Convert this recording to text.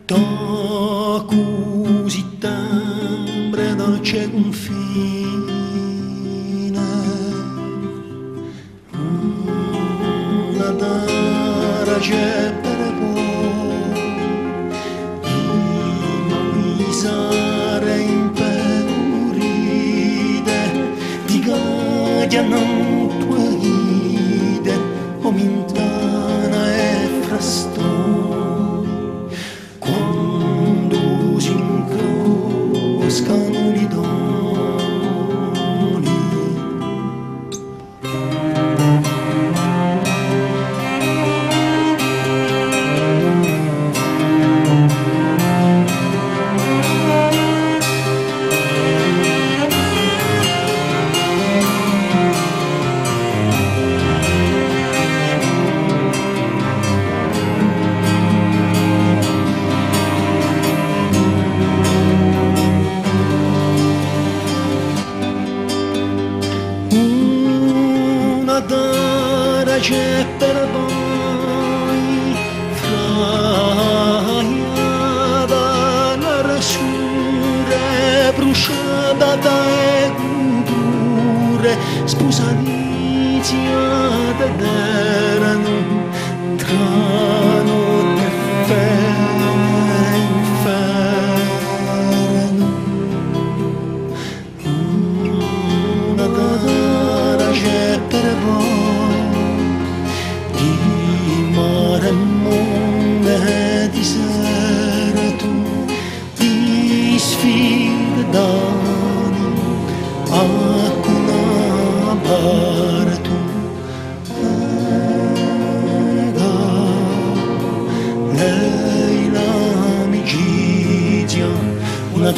da così sempre non c'è confine, una terra c'è per voi, di sare impedurite, di gaia non tuide, o mintana e frastori, quando si incroscano li doni. Una terra c'è per voi, fraiata la rasura, bruciata da culture, sposaliziata d'erano, tra notte e inferno. Una terra c'è per voi, di mare e mondo di deserto, di sfide d'animo, alcuna parto. Lei l'amicizia, una